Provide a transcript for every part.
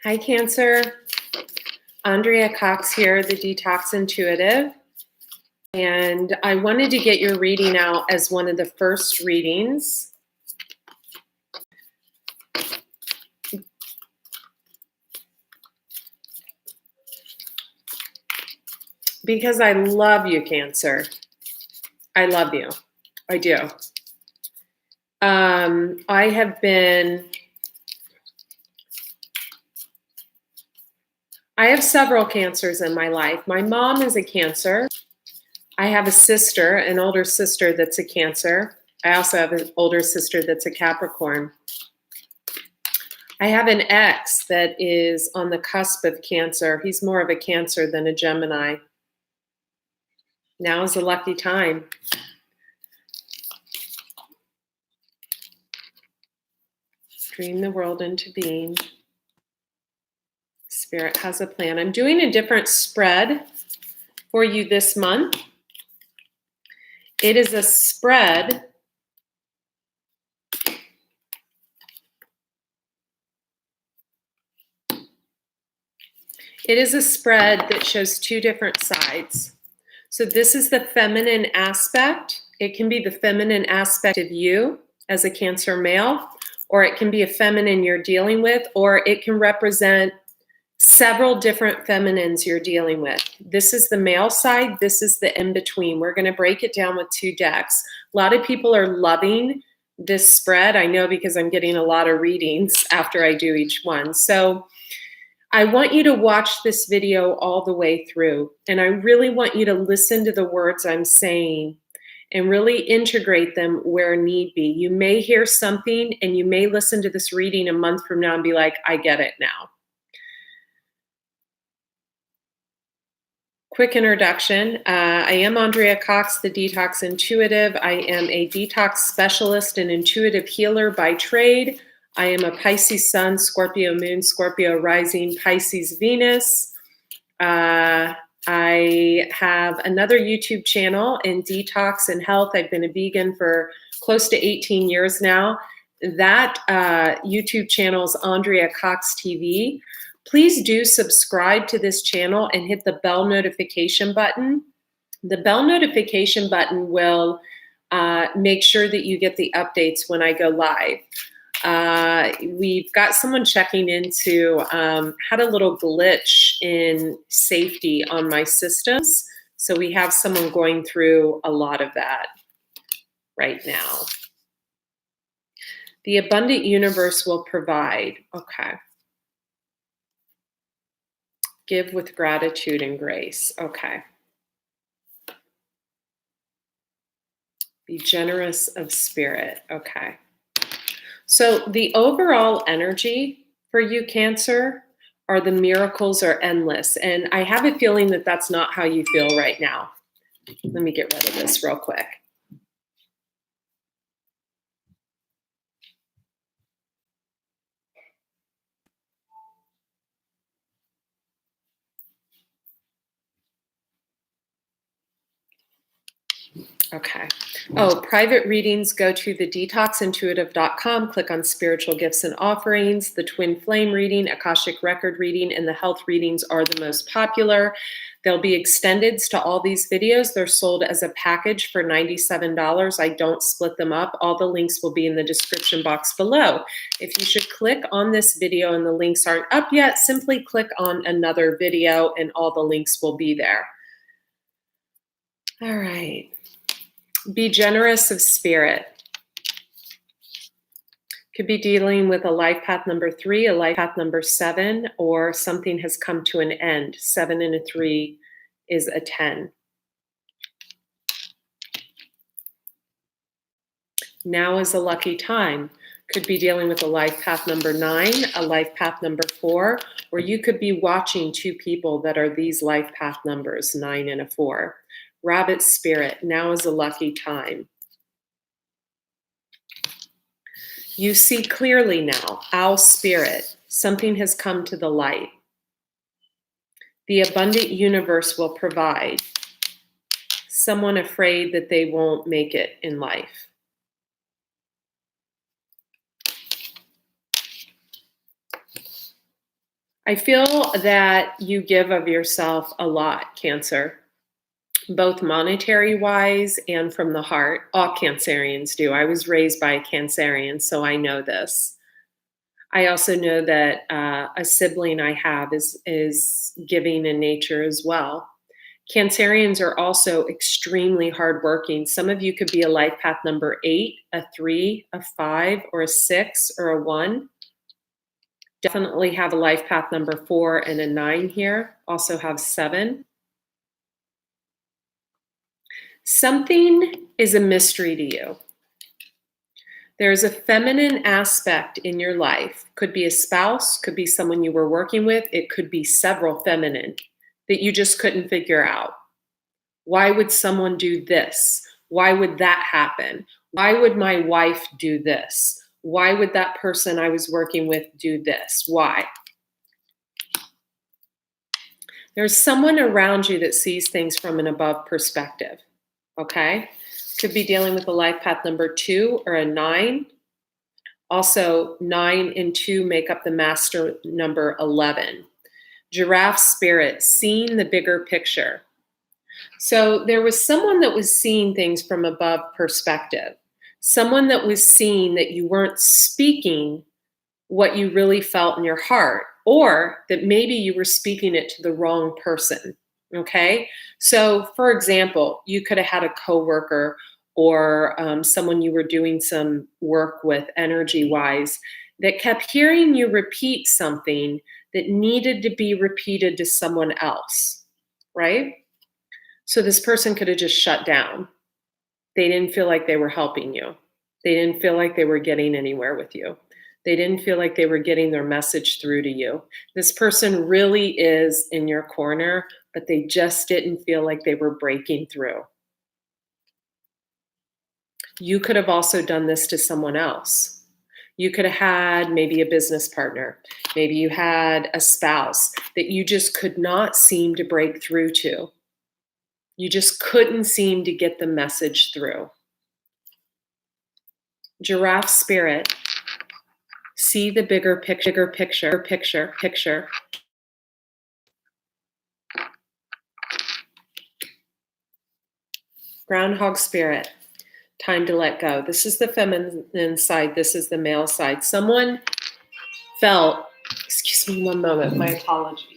Hi, Cancer. Andrea Cox here, the Detox Intuitive. And I wanted to get your reading out as one of the first readings. Because I love you, Cancer. I love you. I do. I have several Cancers in my life. My mom is a Cancer. I have a sister, an older sister that's a Cancer. I also have an older sister that's a Capricorn. I have an ex that is on the cusp of Cancer. He's more of a Cancer than a Gemini. Now is a lucky time. Dream the world into being. Spirit has a plan. I'm doing a different spread for you this month. It is a spread that shows two different sides. So this is the feminine aspect. It can be the feminine aspect of you as a Cancer male, or it can be a feminine you're dealing with, or it can represent several different feminines you're dealing with. This is the male side. This is the in-between. We're going to break it down with two decks. A lot of people are loving this spread. I know because I'm getting a lot of readings after I do each one. So I want you to watch this video all the way through. And I really want you to listen to the words I'm saying and really integrate them where need be. You may hear something and you may listen to this reading a month from now and be like, I get it now. Quick introduction. I am Andrea Cox, the Detox Intuitive. I am a detox specialist and intuitive healer by trade. I am a Pisces Sun, Scorpio Moon, Scorpio Rising, Pisces Venus. I have another YouTube channel in detox and health. I've been a vegan for close to 18 years now. That YouTube channel is Andrea Cox TV. Please do subscribe to this channel and hit the bell notification button. The bell notification button will make sure that you get the updates when I go live. We've got someone checking into, had a little glitch in safety on my systems. So we have someone going through a lot of that right now. The abundant universe will provide. Okay. Give with gratitude and grace. Okay. Be generous of spirit. Okay. So the overall energy for you, Cancer, are the miracles are endless. And I have a feeling that that's not how you feel right now. Let me get rid of this real quick. Okay. Oh, private readings, go to thedetoxintuitive.com, click on spiritual gifts and offerings. The twin flame reading, Akashic record reading, and the health readings are the most popular. There'll be extendeds to all these videos. They're sold as a package for $97. I don't split them up. All the links will be in the description box below. If you should click on this video and the links aren't up yet, simply click on another video and all the links will be there. All right. Be generous of spirit. Could be dealing with a life path number 3, a life path number 7, or something has come to an end. 7 and a 3 is a 10. Now is a lucky time. Could be dealing with a life path number 9, a life path number 4, or you could be watching two people that are these life path numbers, 9 and a 4. Rabbit spirit, now is a lucky time. You see clearly now, owl spirit, something has come to the light. The abundant universe will provide. Someone afraid that they won't make it in life. I feel that you give of yourself a lot, Cancer, both monetary wise and from the heart. All Cancerians do. I was raised by a Cancerian, so I know this. I also know that a sibling I have is giving in nature as well. Cancerians are also extremely hardworking. Some of you could be a life path number 8, a 3, a 5, or a 6, or a 1. Definitely have a life path number 4 and a 9 here. Also have 7. Something is a mystery to you. There's a feminine aspect in your life. Could be a spouse, could be someone you were working with. It could be several feminine that you just couldn't figure out. Why would someone do this? Why would that happen? Why would my wife do this? Why would that person I was working with do this? Why? There's someone around you that sees things from an above perspective, okay? Could be dealing with a life path number 2 or a 9. Also, 9 and 2 make up the master number 11. Giraffe spirit, seeing the bigger picture. So there was someone that was seeing things from above perspective. Someone that was seeing that you weren't speaking what you really felt in your heart, or that maybe you were speaking it to the wrong person, okay? So for example, you could have had a coworker or someone you were doing some work with energy-wise that kept hearing you repeat something that needed to be repeated to someone else, right? So this person could have just shut down. They didn't feel like they were helping you. They didn't feel like they were getting anywhere with you. They didn't feel like they were getting their message through to you. This person really is in your corner, but they just didn't feel like they were breaking through. You could have also done this to someone else. You could have had maybe a business partner. Maybe you had a spouse that you just could not seem to break through to. You just couldn't seem to get the message through. Giraffe spirit, see the bigger picture. Groundhog spirit, time to let go. This is the feminine side. This is the male side. Someone felt, excuse me one moment, my apologies.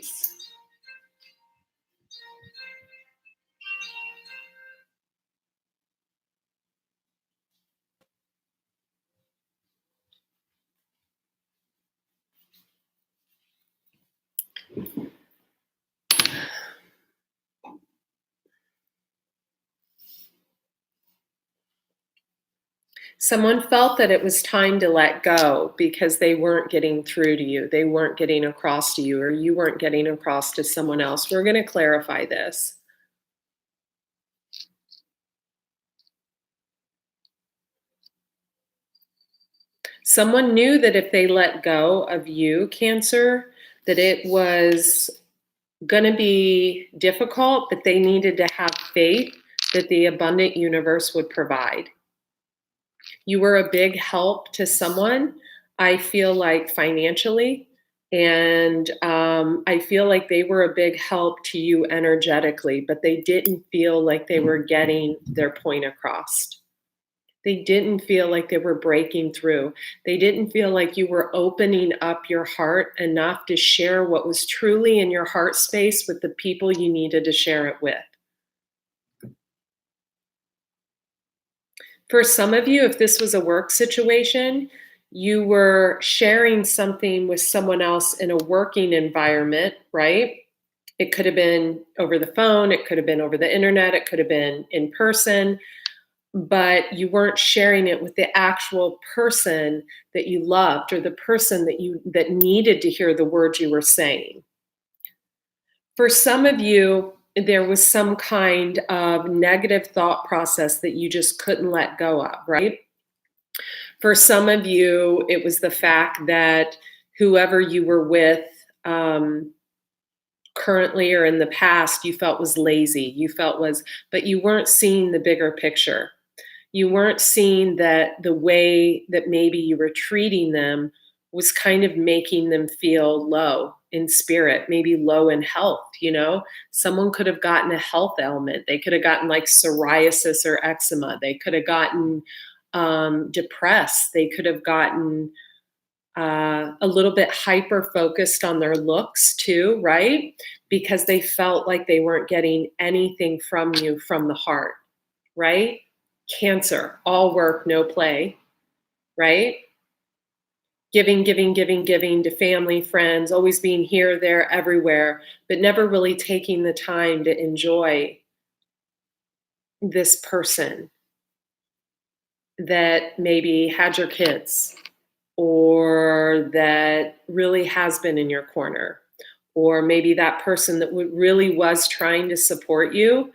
Someone felt that it was time to let go because they weren't getting through to you. They weren't getting across to you, or you weren't getting across to someone else. We're going to clarify this. Someone knew that if they let go of you, Cancer, that it was going to be difficult, but they needed to have faith that the abundant universe would provide. You were a big help to someone, I feel like financially, and I feel like they were a big help to you energetically, but they didn't feel like they were getting their point across. They didn't feel like they were breaking through. They didn't feel like you were opening up your heart enough to share what was truly in your heart space with the people you needed to share it with. For some of you, if this was a work situation, you were sharing something with someone else in a working environment, right? It could have been over the phone, it could have been over the internet, it could have been in person, but you weren't sharing it with the actual person that you loved or the person that needed to hear the words you were saying. For some of you, there was some kind of negative thought process that you just couldn't let go of, right? For some of you, it was the fact that whoever you were with currently or in the past, you felt was lazy, but you weren't seeing the bigger picture. You weren't seeing that the way that maybe you were treating them was kind of making them feel low in spirit, maybe low in health, you know? Someone could have gotten a health ailment. They could have gotten like psoriasis or eczema. They could have gotten depressed. They could have gotten a little bit hyper focused on their looks too, right? Because they felt like they weren't getting anything from you from the heart, right? Cancer, all work, no play, right? Giving, giving, giving, giving to family, friends, always being here, there, everywhere, but never really taking the time to enjoy this person that maybe had your kids, or that really has been in your corner, or maybe that person that really was trying to support you,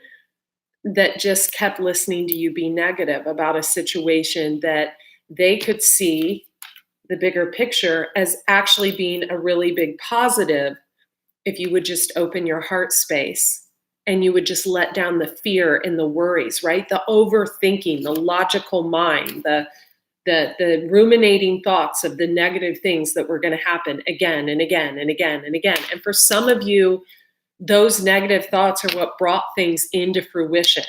that just kept listening to you be negative about a situation that they could see the bigger picture as actually being a really big positive if you would just open your heart space and you would just let down the fear and the worries, right? The overthinking, the logical mind, the ruminating thoughts of the negative things that were going to happen again and again and again and again. And for some of you, those negative thoughts are what brought things into fruition.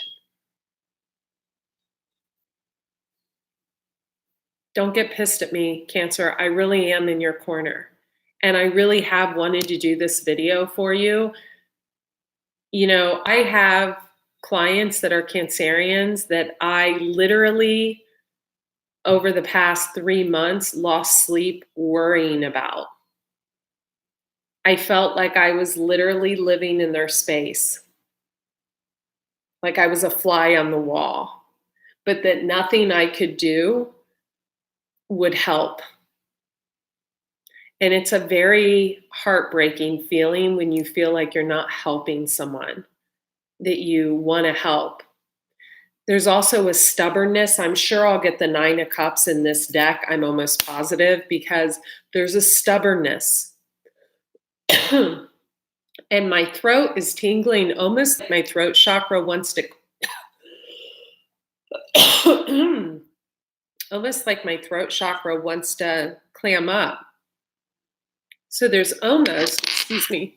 Don't get pissed at me, Cancer. I really am in your corner. And I really have wanted to do this video for you. You know, I have clients that are Cancerians that I literally, over the past 3 months, lost sleep worrying about. I felt like I was literally living in their space, like I was a fly on the wall, but that nothing I could do would help. And it's a very heartbreaking feeling when you feel like you're not helping someone that you want to help. There's also a stubbornness. I'm sure I'll get the 9 of Cups in this deck, I'm almost positive, because there's a stubbornness. And my throat is tingling, almost like my throat chakra wants to almost like my throat chakra wants to clam up. So there's almost, excuse me.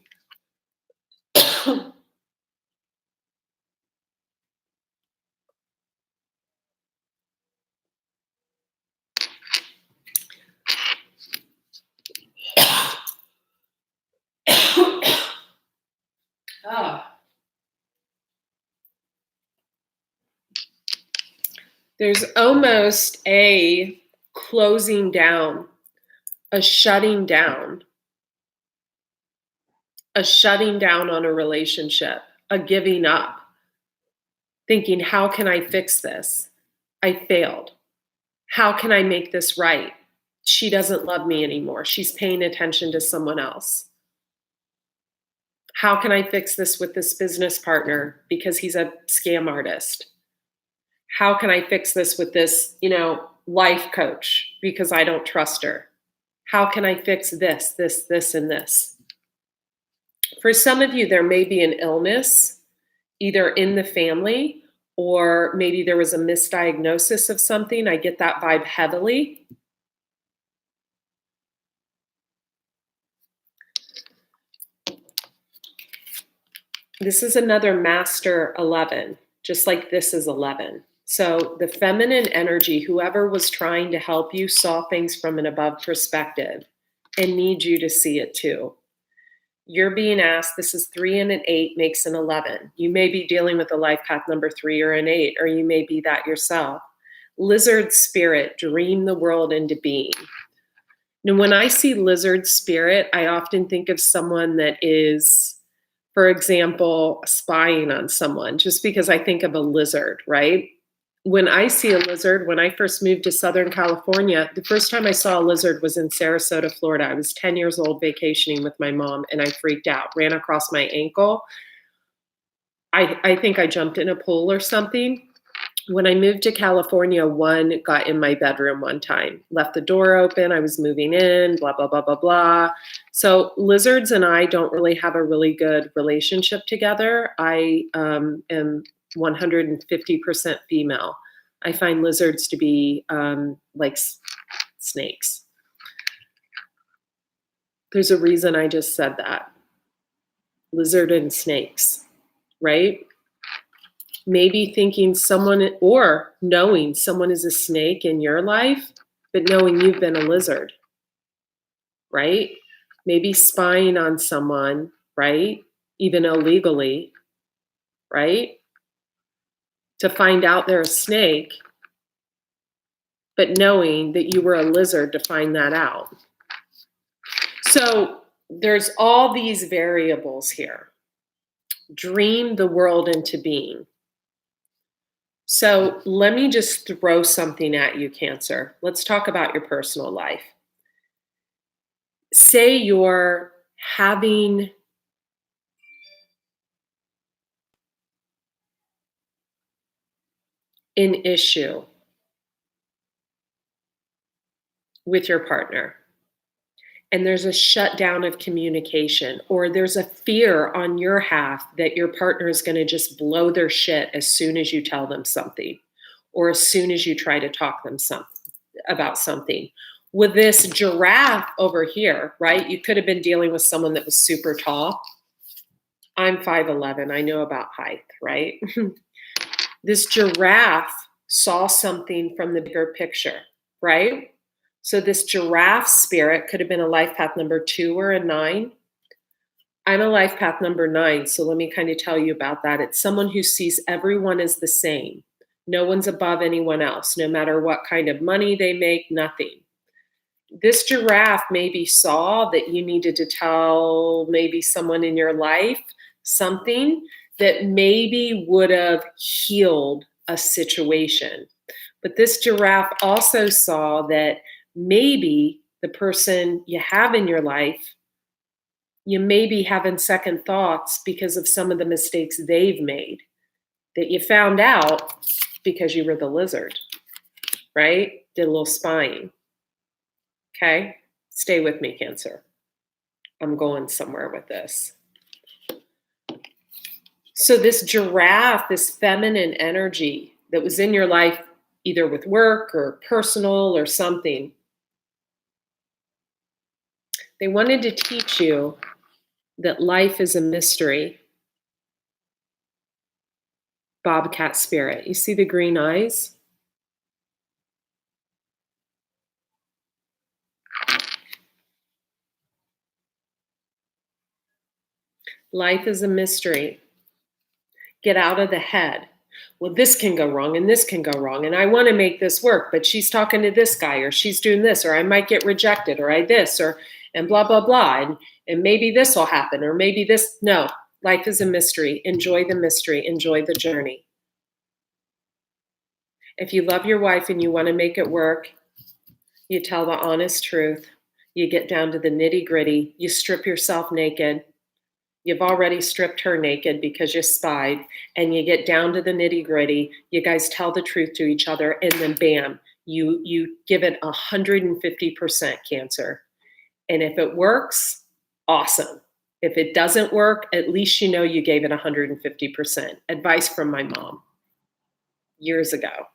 There's almost a closing down, a shutting down on a relationship, a giving up, thinking, how can I fix this? I failed. How can I make this right? She doesn't love me anymore. She's paying attention to someone else. How can I fix this with this business partner because he's a scam artist? How can I fix this with this, life coach because I don't trust her? How can I fix this, this, and this? For some of you, there may be an illness either in the family, or maybe there was a misdiagnosis of something. I get that vibe heavily. This is another master 11, just like this is 11. So the feminine energy, whoever was trying to help you, saw things from an above perspective and need you to see it too. You're being asked, this is 3 and an 8 makes an 11. You may be dealing with a life path number 3 or an 8, or you may be that yourself. Lizard spirit, dream the world into being. Now, when I see lizard spirit, I often think of someone that is, for example, spying on someone, just because I think of a lizard, right? When I see a lizard, when I first moved to Southern California, the first time I saw a lizard was in Sarasota, Florida. I was 10 years old vacationing with my mom, and I freaked out, ran across my ankle. I think I jumped in a pool or something. When I moved to California, one got in my bedroom one time, left the door open. I was moving in, blah, blah, blah, blah, blah. So lizards and I don't really have a really good relationship together. I am 150% female. I find lizards to be like snakes. There's a reason I just said that. Lizard and snakes, right? Maybe thinking someone or knowing someone is a snake in your life, but knowing you've been a lizard, right? Maybe spying on someone, right? Even illegally, right? To find out they're a snake, but knowing that you were a lizard to find that out. So there's all these variables here. Dream the world into being. So let me just throw something at you, Cancer. Let's talk about your personal life. Say you're having an issue with your partner, and there's a shutdown of communication, or there's a fear on your half that your partner is going to just blow their shit as soon as you tell them something, or as soon as you try to talk them about something. With this giraffe over here, right? You could have been dealing with someone that was super tall. I'm 5'11". I know about height, right? This giraffe saw something from the bigger picture, right? So this giraffe spirit could have been a life path number 2 or a 9. I'm a life path number 9, so let me kind of tell you about that. It's someone who sees everyone as the same. No one's above anyone else, no matter what kind of money they make, nothing. This giraffe maybe saw that you needed to tell maybe someone in your life something that maybe would have healed a situation. But this giraffe also saw that maybe the person you have in your life, you may be having second thoughts because of some of the mistakes they've made that you found out because you were the lizard, right? Did a little spying. Okay? Stay with me, Cancer. I'm going somewhere with this. So this giraffe, this feminine energy that was in your life, either with work or personal or something, they wanted to teach you that life is a mystery. Bobcat spirit. You see the green eyes? Life is a mystery. Get out of the head. Well, this can go wrong and this can go wrong, and I want to make this work, but she's talking to this guy, or she's doing this, or I might get rejected, or I this, or and blah, blah, blah, and maybe this will happen, or maybe this. No, life is a mystery. Enjoy the mystery. Enjoy the journey. If you love your wife and you want to make it work, you tell the honest truth. You get down to the nitty gritty. You strip yourself naked. You've already stripped her naked because you spied, and you get down to the nitty gritty. You guys tell the truth to each other, and then bam, you give it 150%, Cancer. And if it works, awesome. If it doesn't work, at least you know you gave it 150%. Advice from my mom years ago.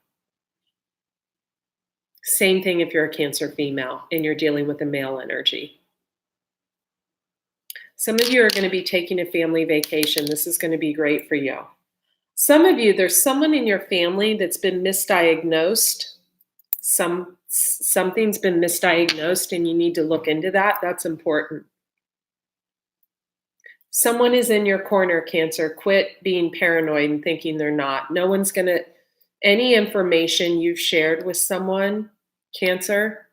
Same thing if you're a Cancer female and you're dealing with a male energy. Some of you are going to be taking a family vacation. This is going to be great for you. Some of you, there's someone in your family that's been misdiagnosed. Something's been misdiagnosed and you need to look into that. That's important. Someone is in your corner, Cancer. Quit being paranoid and thinking they're not. No one's going to, any information you've shared with someone, Cancer,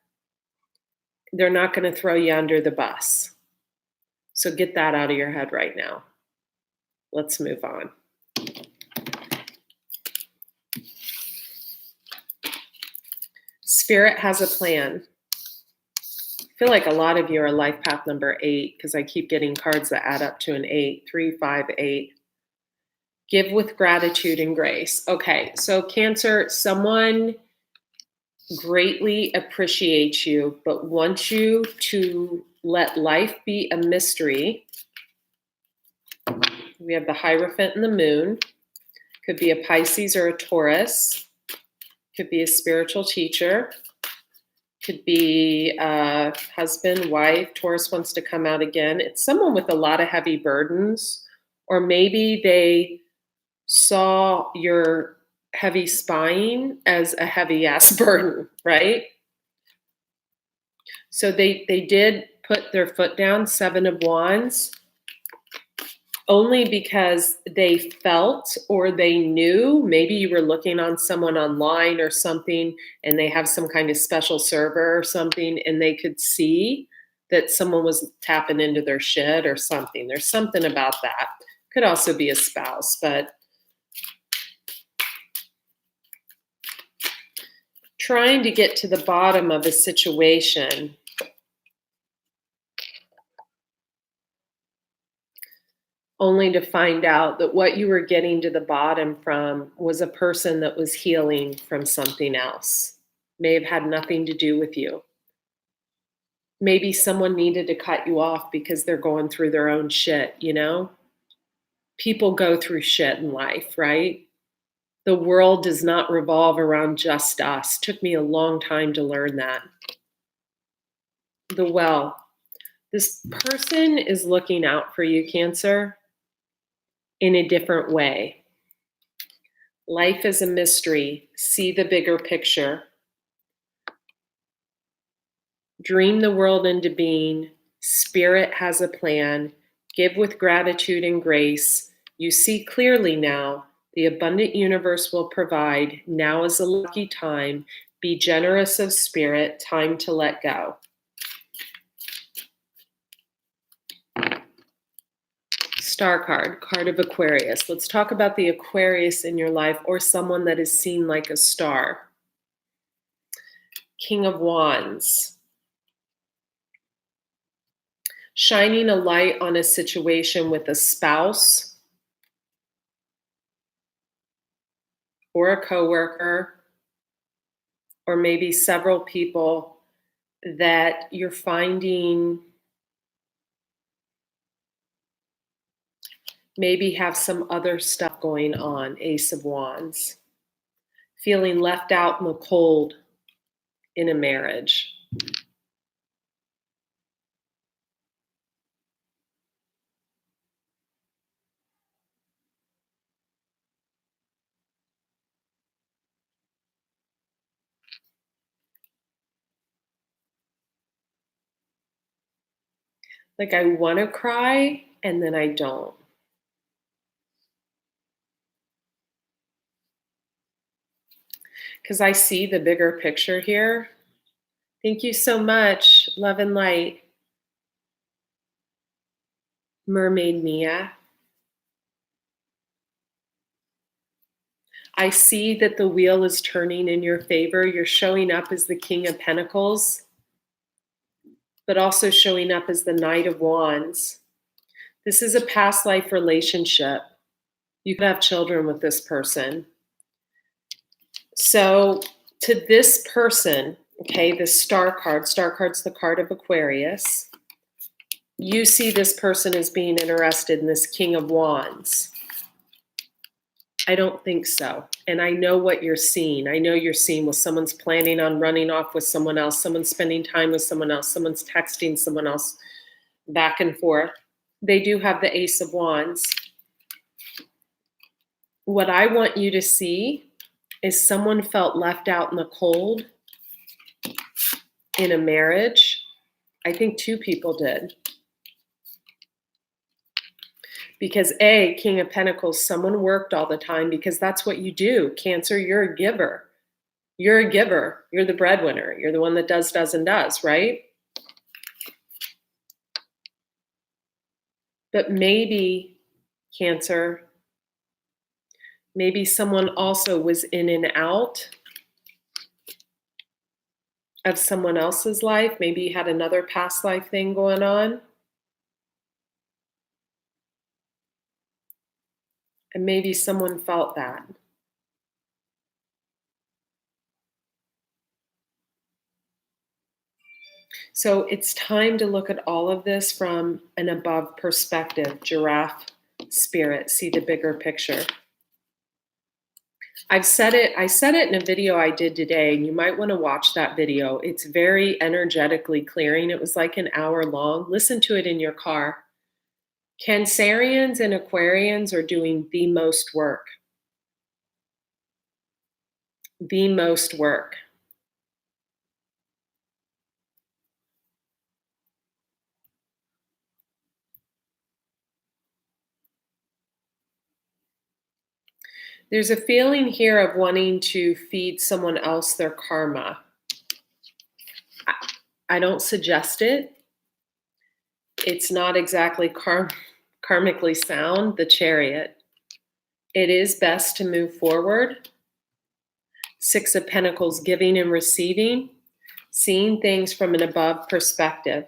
they're not going to throw you under the bus. So get that out of your head right now. Let's move on. Spirit has a plan. I feel like a lot of you are life path number 8 because I keep getting cards that add up to an 8, 3, 5, 8. Give with gratitude and grace. Okay, so Cancer, someone greatly appreciates you, but wants you to let life be a mystery. We have the Hierophant and the Moon. Could be a Pisces or a Taurus. Could be a spiritual teacher. Could be husband, wife. Taurus wants to come out again. It's someone with a lot of heavy burdens, or maybe they saw your heavy spine as a heavy ass burden, right? So they did put their foot down, Seven of Wands, only because they felt or they knew. Maybe you were looking on someone online or something and they have some kind of special server or something, and they could see that someone was tapping into their shit or something. There's something about that. Could also be a spouse, but trying to get to the bottom of a situation. Only to find out that what you were getting to the bottom from was a person that was healing from something else. May have had nothing to do with you. Maybe someone needed to cut you off because they're going through their own shit, you know? People go through shit in life, right? The world does not revolve around just us. Took me a long time to learn that. The well. This person is looking out for you, Cancer, in a different way. Life is a mystery. See the bigger picture. Dream the world into being. Spirit has a plan. Give with gratitude and grace. You see clearly now. The abundant universe will provide. Now is a lucky time. Be generous of spirit. Time to let go. Star card, card of Aquarius. Let's talk about the Aquarius in your life, or someone that is seen like a star. King of Wands. Shining a light on a situation with a spouse or a coworker, or maybe several people that you're finding maybe have some other stuff going on. Ace of Wands. Feeling left out in the cold in a marriage. Like I want to cry and then I don't. Because I see the bigger picture here. Thank you so much. Love and light. Mermaid Mia. I see that the wheel is turning in your favor. You're showing up as the King of Pentacles, but also showing up as the Knight of Wands. This is a past life relationship. You could have children with this person. So to this person, okay, the star card's the card of Aquarius. You see this person as being interested in this King of Wands. I don't think so. And I know what you're seeing. I know you're seeing with someone's planning on running off with someone else, someone's spending time with someone else, someone's texting someone else back and forth. They do have the Ace of Wands. What I want you to see is someone felt left out in the cold in a marriage. I think two people did. Because King of Pentacles, someone worked all the time, because that's what you do. Cancer, you're a giver. You're a giver. You're the breadwinner. You're the one that does, right? But maybe, Cancer, maybe someone also was in and out of someone else's life. Maybe you had another past life thing going on. And maybe someone felt that. So it's time to look at all of this from an above perspective. Giraffe spirit, see the bigger picture. I said it in a video I did today, and you might want to watch that video. It's very energetically clearing. It was like an hour long. Listen to it in your car. Cancerians and Aquarians are doing the most work. The most work. There's a feeling here of wanting to feed someone else their karma. I don't suggest it. It's not exactly karmically sound, the Chariot. It is best to move forward. Six of Pentacles, giving and receiving, seeing things from an above perspective,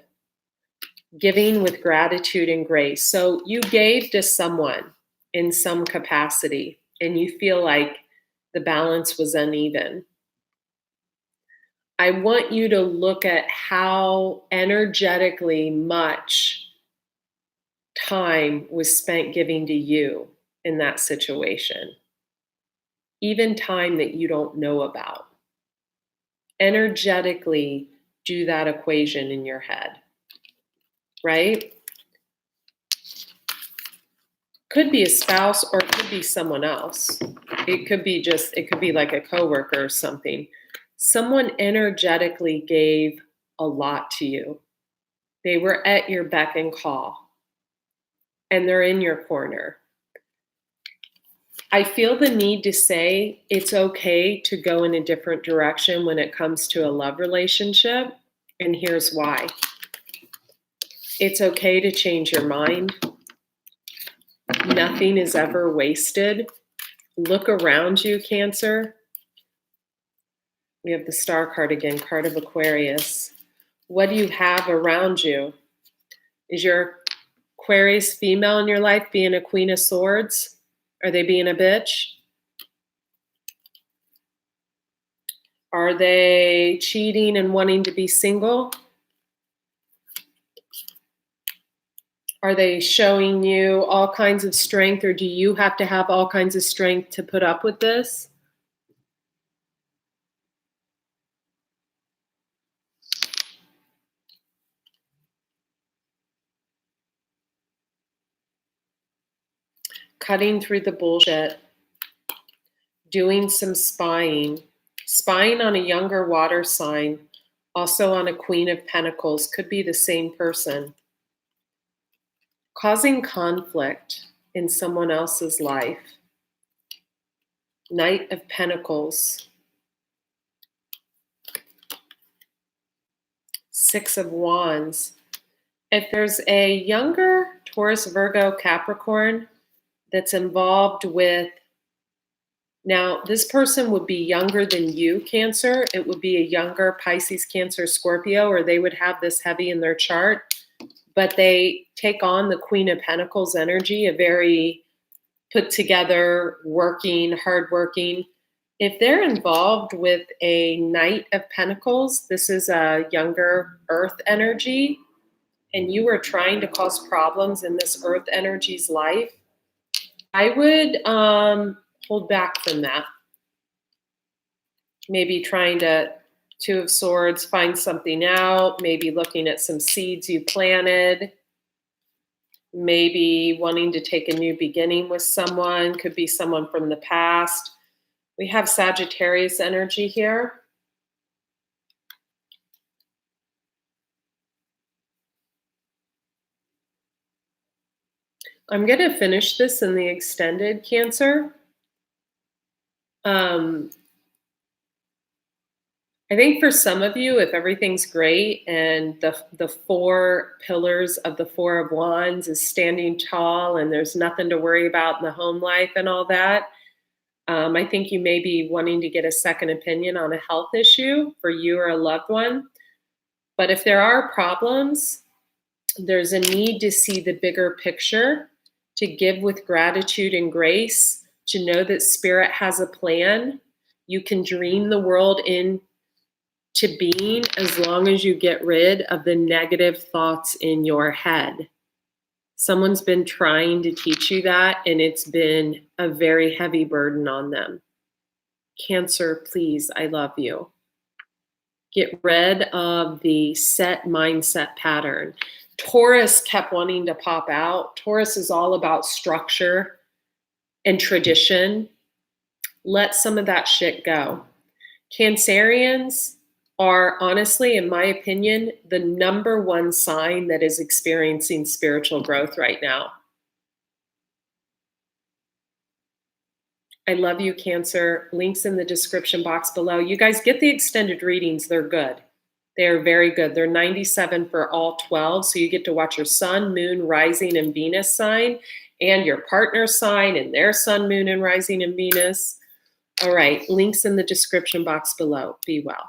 giving with gratitude and grace. So you gave to someone in some capacity, and you feel like the balance was uneven. I want you to look at how energetically much time was spent giving to you in that situation, even time that you don't know about. Energetically do that equation in your head, right? Could be a spouse or it could be someone else. It could be like a coworker or something. Someone energetically gave a lot to you. They were at your beck and call, and they're in your corner. I feel the need to say it's okay to go in a different direction when it comes to a love relationship, and here's why. It's okay to change your mind. Nothing is ever wasted. Look around you, Cancer. We have the Star card again, card of Aquarius. What do you have around you? Is your Aquarius female in your life being a Queen of Swords? Are they being a bitch? Are they cheating and wanting to be single? Are they showing you all kinds of strength, or do you have to have all kinds of strength to put up with this? Cutting through the bullshit, doing some spying on a younger water sign, also on a Queen of Pentacles, could be the same person. Causing conflict in someone else's life. Knight of Pentacles. Six of Wands. If there's a younger Taurus, Virgo, Capricorn that's involved with, now this person would be younger than you, Cancer. It would be a younger Pisces, Cancer, Scorpio, or they would have this heavy in their chart, but they take on the Queen of Pentacles energy, a very put together, working, hardworking. If they're involved with a Knight of Pentacles, this is a younger Earth energy, and you are trying to cause problems in this Earth energy's life, I would hold back from that. Maybe trying to, Two of Swords, find something out, maybe looking at some seeds you planted, maybe wanting to take a new beginning with someone, could be someone from the past. We have Sagittarius energy here. I'm going to finish this in the extended, Cancer. I think for some of you, if everything's great and the four pillars of the Four of Wands is standing tall and there's nothing to worry about in the home life and all that, I think you may be wanting to get a second opinion on a health issue for you or a loved one. But if there are problems, there's a need to see the bigger picture, to give with gratitude and grace, to know that Spirit has a plan. You can dream the world into being as long as you get rid of the negative thoughts in your head. Someone's been trying to teach you that, and it's been a very heavy burden on them. Cancer, please, I love you. Get rid of the set mindset pattern. Taurus kept wanting to pop out. Taurus is all about structure and tradition. Let some of that shit go. Cancerians are, honestly, in my opinion, the #1 sign that is experiencing spiritual growth right now. I love you, Cancer. Links in the description box below. You guys get the extended readings. They're good. They're very good. They're $97 for all 12. So you get to watch your sun, moon, rising, and Venus sign, and your partner's sign and their sun, moon, and rising, and Venus. All right. Links in the description box below. Be well.